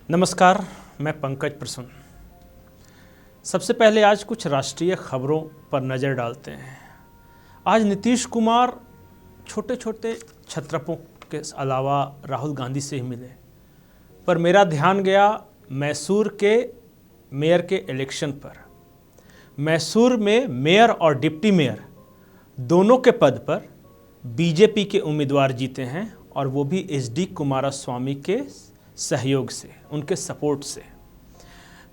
नमस्कार, मैं पंकज प्रसून। सबसे पहले आज कुछ राष्ट्रीय खबरों पर नज़र डालते हैं। आज नीतीश कुमार छोटे छोटे छत्रपों के अलावा राहुल गांधी से ही मिले, पर मेरा ध्यान गया मैसूर के मेयर के इलेक्शन पर। मैसूर में मेयर और डिप्टी मेयर दोनों के पद पर बीजेपी के उम्मीदवार जीते हैं, और वो भी एचडी कुमारस्वामी के सहयोग से, उनके सपोर्ट से।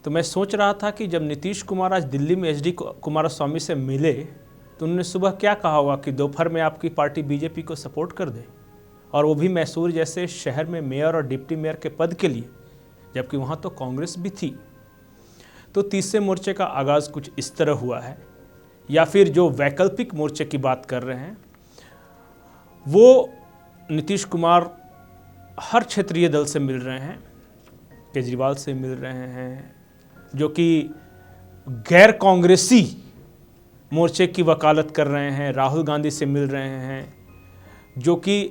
तो मैं सोच रहा था कि जब नीतीश कुमार आज दिल्ली में एचडी कुमारस्वामी से मिले तो उन्होंने सुबह क्या कहा होगा कि दोपहर में आपकी पार्टी बीजेपी को सपोर्ट कर दे, और वो भी मैसूर जैसे शहर में मेयर और डिप्टी मेयर के पद के लिए, जबकि वहाँ तो कांग्रेस भी थी। तो तीसरे मोर्चे का आगाज़ कुछ इस तरह हुआ है, या फिर जो वैकल्पिक मोर्चे की बात कर रहे हैं वो नीतीश कुमार हर क्षेत्रीय दल से मिल रहे हैं। केजरीवाल से मिल रहे हैं, जो कि गैर कांग्रेसी मोर्चे की वकालत कर रहे हैं। राहुल गांधी से मिल रहे हैं, जो कि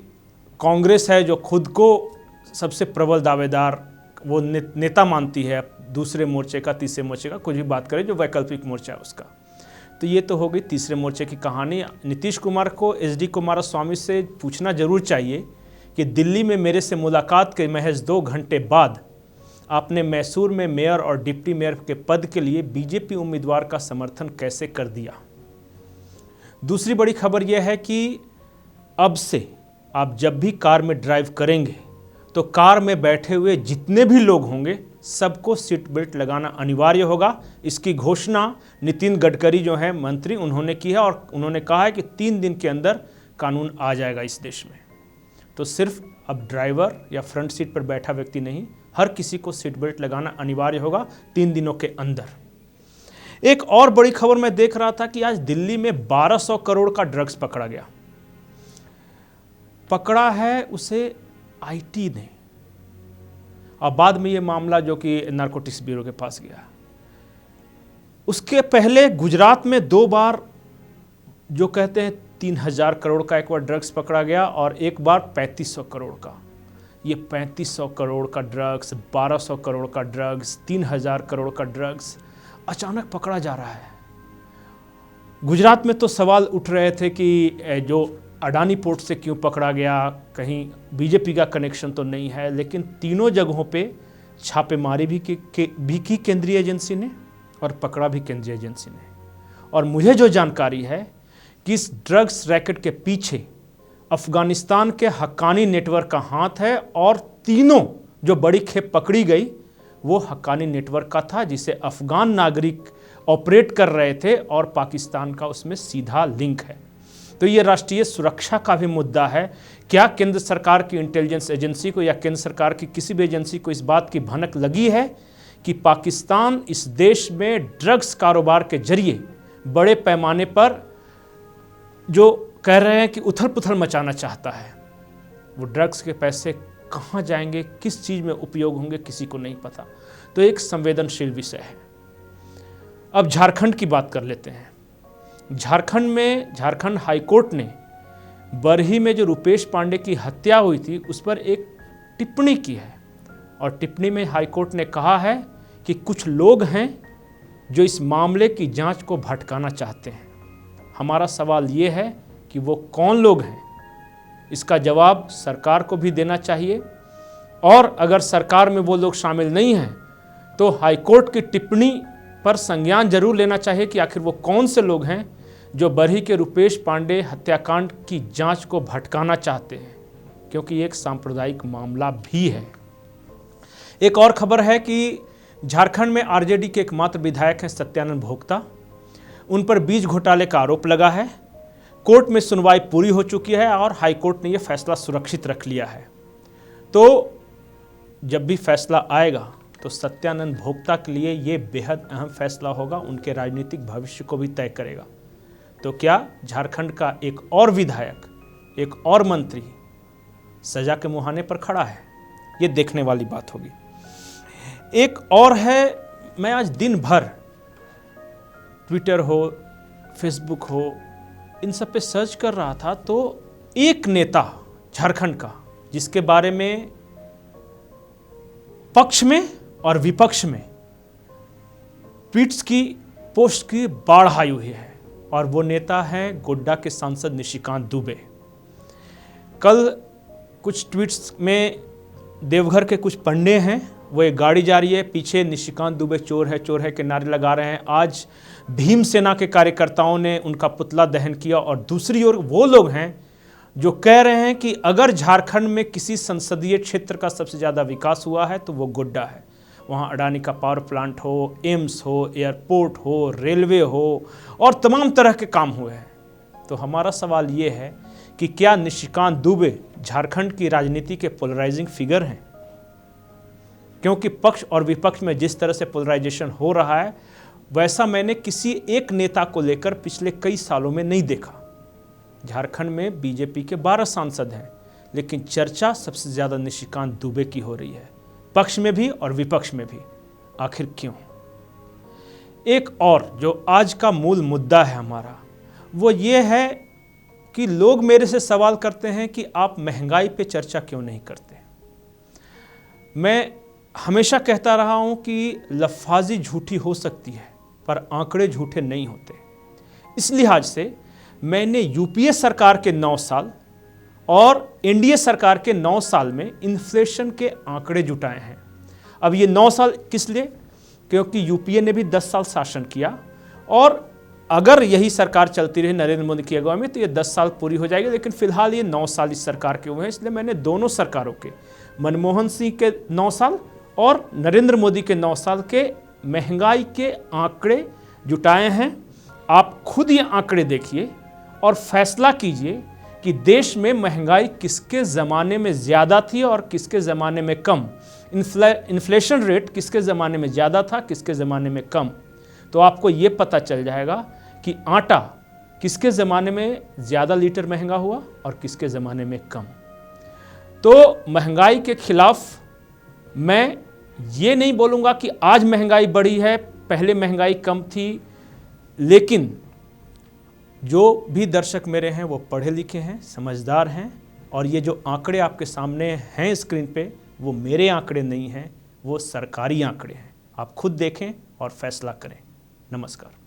कांग्रेस है, जो खुद को सबसे प्रबल दावेदार वो नेता मानती है दूसरे मोर्चे का, तीसरे मोर्चे का, कुछ भी बात करें जो वैकल्पिक मोर्चा है उसका। तो ये तो हो गई तीसरे मोर्चे की कहानी। नीतीश कुमार को एचडी कुमारस्वामी से पूछना जरूर चाहिए कि दिल्ली में मेरे से मुलाकात के महज 2 घंटे बाद आपने मैसूर में मेयर और डिप्टी मेयर के पद के लिए बीजेपी उम्मीदवार का समर्थन कैसे कर दिया। दूसरी बड़ी खबर यह है कि अब से आप जब भी कार में ड्राइव करेंगे तो कार में बैठे हुए जितने भी लोग होंगे सबको सीट बेल्ट लगाना अनिवार्य होगा। इसकी घोषणा नितिन गडकरी जो हैं मंत्री, उन्होंने की है, और उन्होंने कहा है कि 3 दिन के अंदर कानून आ जाएगा इस देश में। तो सिर्फ अब ड्राइवर या फ्रंट सीट पर बैठा व्यक्ति नहीं, हर किसी को सीट बेल्ट लगाना अनिवार्य होगा 3 दिनों के अंदर। एक और बड़ी खबर मैं देख रहा था कि आज दिल्ली में 1200 करोड़ का ड्रग्स पकड़ा गया। पकड़ा है उसे आईटी ने, और बाद में ये मामला जो कि नारकोटिक्स ब्यूरो के पास गया। उसके पहले गुजरात में 2 बार जो कहते हैं 3000 करोड़ का एक बार ड्रग्स पकड़ा गया, और एक बार 3500 करोड़ का। ये 3500 करोड़ का ड्रग्स, 1200 करोड़ का ड्रग्स, 3000 करोड़ का ड्रग्स अचानक पकड़ा जा रहा है। गुजरात में तो सवाल उठ रहे थे कि जो अडानी पोर्ट से क्यों पकड़ा गया, कहीं बीजेपी का कनेक्शन तो नहीं है। लेकिन तीनों जगहों पे छापेमारी भी की केंद्रीय एजेंसी ने, और पकड़ा भी केंद्रीय एजेंसी ने। और मुझे जो जानकारी है कि इस ड्रग्स रैकेट के पीछे अफगानिस्तान के हक्कानी नेटवर्क का हाथ है, और तीनों जो बड़ी खेप पकड़ी गई वो हक्कानी नेटवर्क का था, जिसे अफगान नागरिक ऑपरेट कर रहे थे, और पाकिस्तान का उसमें सीधा लिंक है। तो ये राष्ट्रीय सुरक्षा का भी मुद्दा है। क्या केंद्र सरकार की इंटेलिजेंस एजेंसी को या केंद्र सरकार की किसी भी एजेंसी को इस बात की भनक लगी है कि पाकिस्तान इस देश में ड्रग्स कारोबार के जरिए बड़े पैमाने पर जो कह रहे हैं कि उथल पुथल मचाना चाहता है। वो ड्रग्स के पैसे कहाँ जाएंगे, किस चीज़ में उपयोग होंगे, किसी को नहीं पता। तो एक संवेदनशील विषय है। अब झारखंड की बात कर लेते हैं। झारखंड हाईकोर्ट ने बरही में जो रुपेश पांडे की हत्या हुई थी उस पर एक टिप्पणी की है, और टिप्पणी में हाईकोर्ट ने कहा है कि कुछ लोग हैं जो इस मामले की जांच को भटकाना चाहते हैं। हमारा सवाल ये है कि वो कौन लोग हैं, इसका जवाब सरकार को भी देना चाहिए, और अगर सरकार में वो लोग शामिल नहीं हैं तो हाईकोर्ट की टिप्पणी पर संज्ञान जरूर लेना चाहिए कि आखिर वो कौन से लोग हैं जो बरही के रुपेश पांडे हत्याकांड की जांच को भटकाना चाहते हैं, क्योंकि ये एक सांप्रदायिक मामला भी है। एक और खबर है कि झारखंड में आरजेडी के एकमात्र विधायक हैं सत्यानंद भोक्ता। उन पर बीज घोटाले का आरोप लगा है। कोर्ट में सुनवाई पूरी हो चुकी है, और हाईकोर्ट ने यह फैसला सुरक्षित रख लिया है। तो जब भी फैसला आएगा तो सत्यानंद भोक्ता के लिए ये बेहद अहम फैसला होगा, उनके राजनीतिक भविष्य को भी तय करेगा। तो क्या झारखंड का एक और विधायक, एक और मंत्री सजा के मुहाने पर खड़ा है? ये देखने वाली बात होगी। एक और है, मैं आज दिन भर ट्विटर हो, फेसबुक हो, इन सब पे सर्च कर रहा था, तो एक नेता झारखंड का जिसके बारे में पक्ष में और विपक्ष में ट्वीट्स की पोस्ट की बाढ़ आई हुई है और वो नेता है गोड्डा के सांसद निशिकांत दुबे। कल कुछ ट्वीट्स में देवघर के कुछ पंडे हैं, वो एक गाड़ी जा रही है, पीछे निशिकांत दुबे चोर है के नारे लगा रहे हैं। आज भीम सेना के कार्यकर्ताओं ने उनका पुतला दहन किया और दूसरी ओर वो लोग हैं जो कह रहे हैं कि अगर झारखंड में किसी संसदीय क्षेत्र का सबसे ज़्यादा विकास हुआ है तो वो गोड्डा है। वहाँ अडानी का पावर प्लांट हो, एम्स हो, एयरपोर्ट हो, रेलवे हो और तमाम तरह के काम हुए हैं। तो हमारा सवाल ये है कि क्या निशिकांत दुबे झारखंड की राजनीति के पोलराइजिंग फिगर हैं? क्योंकि पक्ष और विपक्ष में जिस तरह से पोलराइजेशन हो रहा है वैसा मैंने किसी एक नेता को लेकर पिछले कई सालों में नहीं देखा। झारखंड में बीजेपी के 12 सांसद हैं, लेकिन चर्चा सबसे ज़्यादा निशिकांत दुबे की हो रही है, पक्ष में भी और विपक्ष में भी। आखिर क्यों? एक और जो आज का मूल मुद्दा है हमारा, वो ये है कि लोग मेरे से सवाल करते हैं कि आप महंगाई पे चर्चा क्यों नहीं करते। मैं हमेशा कहता रहा हूं कि लफ्ज़ी झूठी हो सकती है पर आंकड़े झूठे नहीं होते। इस लिहाज से मैंने यूपीए सरकार के 9 साल और एनडीए सरकार के 9 साल में इन्फ्लेशन के आंकड़े जुटाए हैं। अब ये 9 साल किस लिए? क्योंकि यूपीए ने भी 10 साल शासन किया और अगर यही सरकार चलती रही नरेंद्र मोदी की अगुवाई में तो ये 10 साल पूरी हो जाएगी, लेकिन फिलहाल ये 9 साल इस सरकार के हुए हैं। इसलिए मैंने दोनों सरकारों के, मनमोहन सिंह के 9 साल और नरेंद्र मोदी के 9 साल के महंगाई के आंकड़े जुटाए हैं। आप खुद ये आंकड़े देखिए और फैसला कीजिए कि देश में महंगाई किसके ज़माने में ज़्यादा थी और किसके ज़माने में कम, इन्फ्लेशन रेट किसके ज़माने में ज़्यादा था, किसके ज़माने में कम। तो आपको ये पता चल जाएगा कि आटा किसके ज़माने में ज़्यादा लीटर महंगा हुआ और किसके ज़माने में कम। तो महंगाई के खिलाफ मैं ये नहीं बोलूँगा कि आज महंगाई बढ़ी है, पहले महंगाई कम थी, लेकिन जो भी दर्शक मेरे हैं वो पढ़े लिखे हैं, समझदार हैं और ये जो आंकड़े आपके सामने हैं स्क्रीन पे, वो मेरे आंकड़े नहीं हैं, वो सरकारी आंकड़े हैं। आप खुद देखें और फैसला करें। नमस्कार।